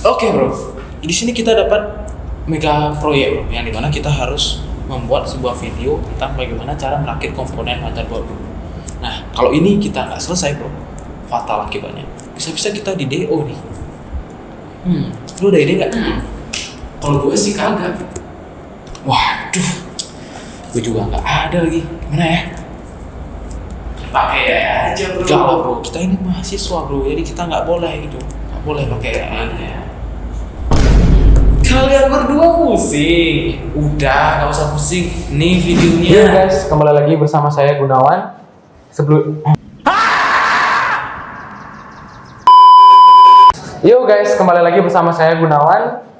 Oke bro, di sini kita dapat mega proyek bro, yang dimana kita harus membuat sebuah video tentang bagaimana cara merakit komponen motherboard bro. Nah, kalau ini kita nggak selesai bro, fatal akibatnya. Bisa-bisa kita di DO nih. Lu ada ide nggak? Kalau gue sih kagak. Waduh, gue juga nggak ada lagi. Gimana ya? Pakai aja bro. Gak lah bro, kita ini mahasiswa bro, jadi kita nggak boleh gitu. Nggak boleh pakai ya. Kalian berdua pusing. Udah, nggak usah pusing. Nih videonya. Yo guys, kembali lagi bersama saya Gunawan.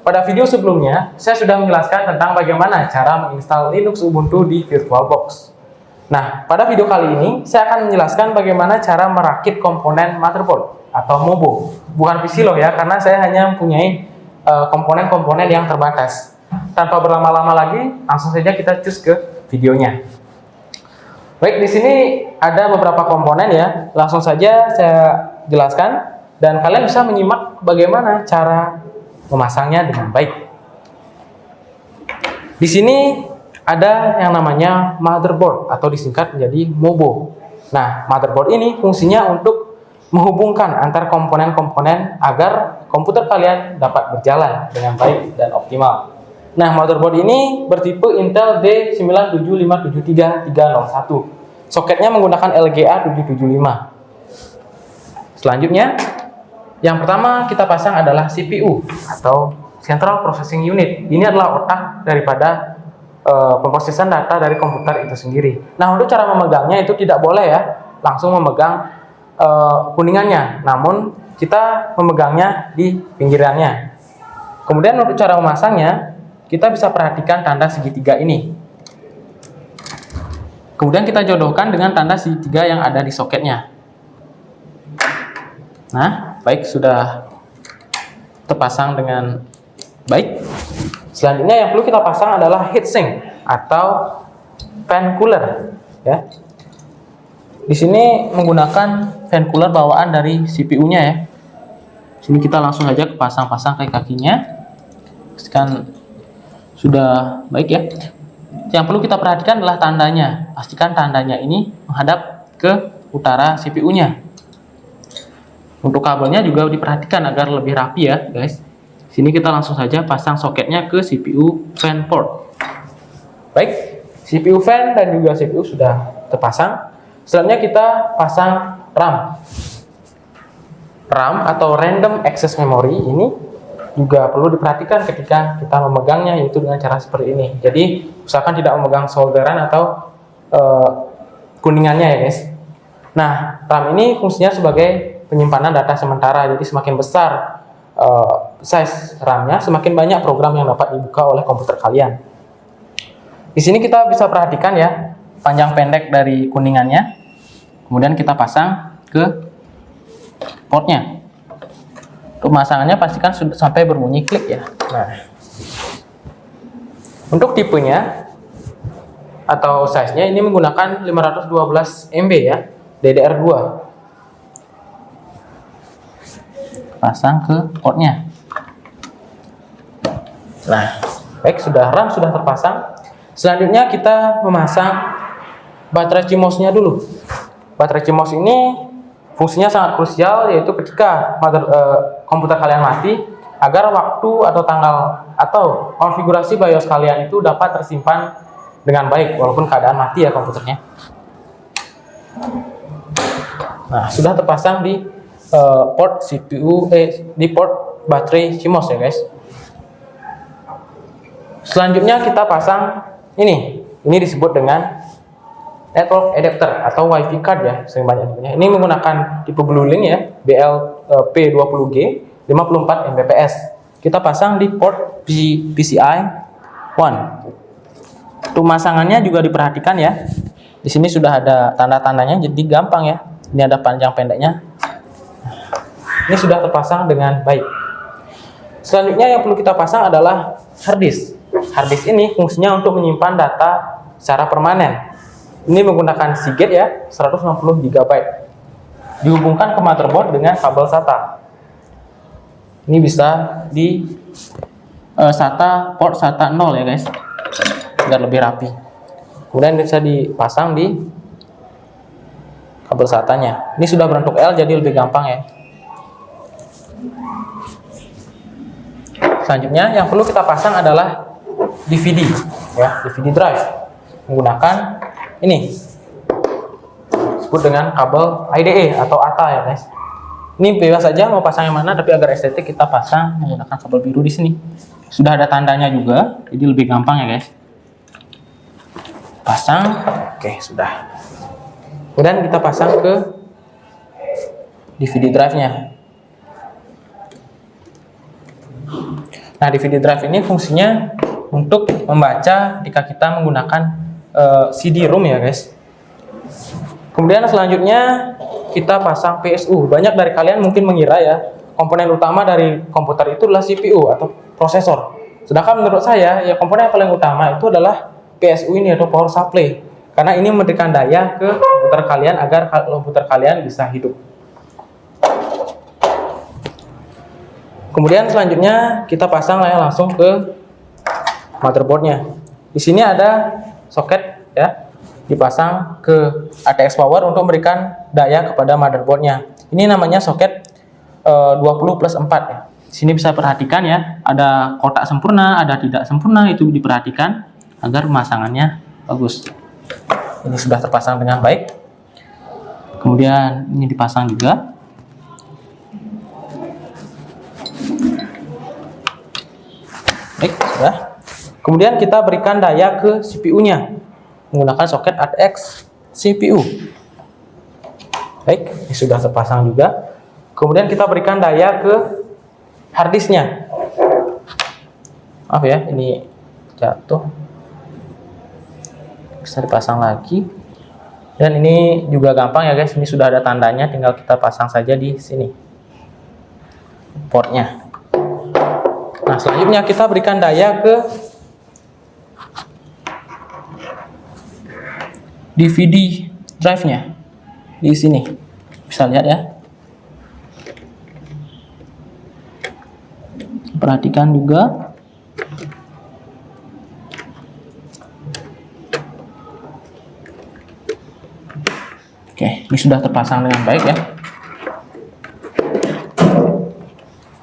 Pada video sebelumnya, saya sudah menjelaskan tentang bagaimana cara menginstal Linux Ubuntu di VirtualBox. Nah, pada video kali ini, saya akan menjelaskan bagaimana cara merakit komponen motherboard atau MOBO. Bukan PC loh ya, karena saya hanya mempunyai komponen-komponen yang terbatas. Tanpa berlama-lama lagi, langsung saja kita cus ke videonya. Baik, di sini ada beberapa komponen ya. Langsung saja saya jelaskan dan kalian bisa menyimak bagaimana cara memasangnya dengan baik. Di sini ada yang namanya motherboard atau disingkat menjadi MOBO. Nah, motherboard ini fungsinya untuk menghubungkan antar komponen-komponen agar komputer kalian dapat berjalan dengan baik dan optimal. Nah, motherboard ini bertipe Intel D97573-301. Soketnya menggunakan LGA 775. Selanjutnya, yang pertama kita pasang adalah CPU atau Central Processing Unit. Ini adalah otak daripada pemrosesan data dari komputer itu sendiri. Nah, untuk cara memegangnya itu tidak boleh ya langsung memegang kuningannya, namun kita memegangnya di pinggirannya. Kemudian untuk cara memasangnya, kita bisa perhatikan tanda segitiga ini. Kemudian kita jodohkan dengan tanda segitiga yang ada di soketnya. Nah, baik, sudah terpasang dengan baik. Selanjutnya yang perlu kita pasang adalah heatsink atau fan cooler ya. Di sini menggunakan fan cooler bawaan dari CPU-nya ya. Sini kita langsung saja pasang-pasang kakinya. Pastikan sudah baik ya. Yang perlu kita perhatikan adalah tandanya. Pastikan tandanya ini menghadap ke utara CPU-nya. Untuk kabelnya juga diperhatikan agar lebih rapi ya, guys. Sini kita langsung saja pasang soketnya ke CPU fan port. Baik, CPU fan dan juga CPU sudah terpasang. Selanjutnya kita pasang RAM. RAM atau Random Access Memory ini juga perlu diperhatikan ketika kita memegangnya, yaitu dengan cara seperti ini. Jadi usahakan tidak memegang solderan atau kuningannya ya guys. Nah, RAM ini fungsinya sebagai penyimpanan data sementara. Jadi semakin besar size RAM-nya, semakin banyak program yang dapat dibuka oleh komputer kalian. Di sini kita bisa perhatikan ya panjang pendek dari kuningannya. Kemudian kita pasang ke portnya. Untuk pemasangannya pastikan sudah sampai berbunyi klik ya. Nah, untuk tipenya atau size-nya ini menggunakan 512 MB ya, DDR2. Pasang ke portnya. Nah, baik, RAM sudah terpasang. Selanjutnya kita memasang baterai CMOS-nya dulu. Baterai CMOS ini fungsinya sangat krusial, yaitu ketika komputer kalian mati, agar waktu atau tanggal atau konfigurasi BIOS kalian itu dapat tersimpan dengan baik walaupun keadaan mati ya komputernya. Nah, sudah terpasang di port CPU di port baterai CMOS ya guys. Selanjutnya kita pasang ini disebut dengan network adapter atau WiFi card ya, sering banyak namanya. Ini menggunakan tipe Bluelink ya, BLP20G 54 Mbps. Kita pasang di port PCI 1. Pemasangannya juga diperhatikan ya. Di sini sudah ada tanda-tandanya, jadi gampang ya. Ini ada panjang pendeknya. Ini sudah terpasang dengan baik. Selanjutnya yang perlu kita pasang adalah hard disk. Hard disk ini fungsinya untuk menyimpan data secara permanen. Ini menggunakan Seagate ya, 160 GB. Dihubungkan ke motherboard dengan kabel SATA. Ini bisa di SATA port SATA 0 ya guys, biar lebih rapi. Kemudian bisa dipasang di kabel SATA-nya. Ini sudah berbentuk L jadi lebih gampang ya. Selanjutnya yang perlu kita pasang adalah DVD ya, DVD drive menggunakan ini disebut dengan kabel IDE atau ATA ya guys. Ini bebas saja mau pasang yang mana, tapi agar estetik kita pasang menggunakan kabel biru di sini. Sudah ada tandanya juga, jadi lebih gampang ya guys. Pasang, oke sudah. Kemudian kita pasang ke DVD drive-nya. Nah, DVD drive ini fungsinya untuk membaca jika kita menggunakan CD-ROM ya guys. Kemudian selanjutnya kita pasang PSU. Banyak dari kalian mungkin mengira ya, komponen utama dari komputer itu adalah CPU atau prosesor. Sedangkan menurut saya ya komponen yang paling utama itu adalah PSU ini atau power supply. Karena ini memberikan daya ke komputer kalian agar komputer kalian bisa hidup. Kemudian selanjutnya kita pasang ya langsung ke motherboardnya. Di sini ada soket ya, dipasang ke ATX power untuk memberikan daya kepada motherboardnya. Ini namanya soket 20+4 ya. Di sini bisa perhatikan ya, ada kotak sempurna, ada tidak sempurna, itu diperhatikan agar pemasangannya bagus. Ini sudah terpasang dengan baik. Kemudian ini dipasang juga. Baik, sudah. Kemudian kita berikan daya ke CPU-nya menggunakan soket ATX CPU. Baik, ini sudah terpasang juga. Kemudian kita berikan daya ke harddisknya. Maaf ya, ini jatuh. Bisa dipasang lagi. Dan ini juga gampang ya guys, ini sudah ada tandanya, tinggal kita pasang saja di sini portnya. Nah, selanjutnya kita berikan daya ke DVD drive-nya di sini. Bisa lihat ya. Perhatikan juga. Oke, ini sudah terpasang dengan baik ya.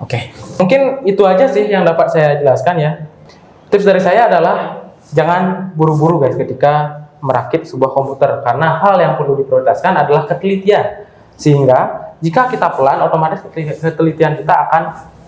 Oke, mungkin itu aja sih yang dapat saya jelaskan ya. Tips dari saya adalah jangan buru-buru guys ketika merakit sebuah komputer, karena hal yang perlu diprioritaskan adalah ketelitian. Sehingga jika kita pelan, otomatis ketelitian kita akan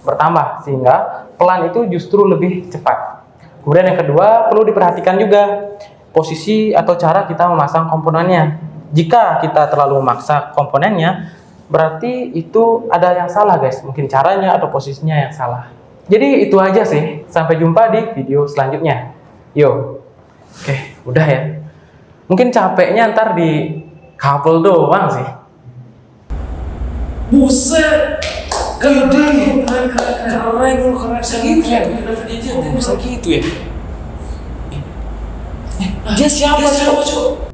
bertambah, sehingga pelan itu justru lebih cepat. Kemudian yang kedua, perlu diperhatikan juga posisi atau cara kita memasang komponennya. Jika kita terlalu memaksa komponennya, berarti itu ada yang salah guys, mungkin caranya atau posisinya yang salah. Jadi itu aja sih, sampai jumpa di video selanjutnya. Yo, oke, udah ya. Mungkin capeknya ntar di kabel doang sih. Buset, gede, keren segitu ya. Bisa gitu ya. Dia siapa, Cuk?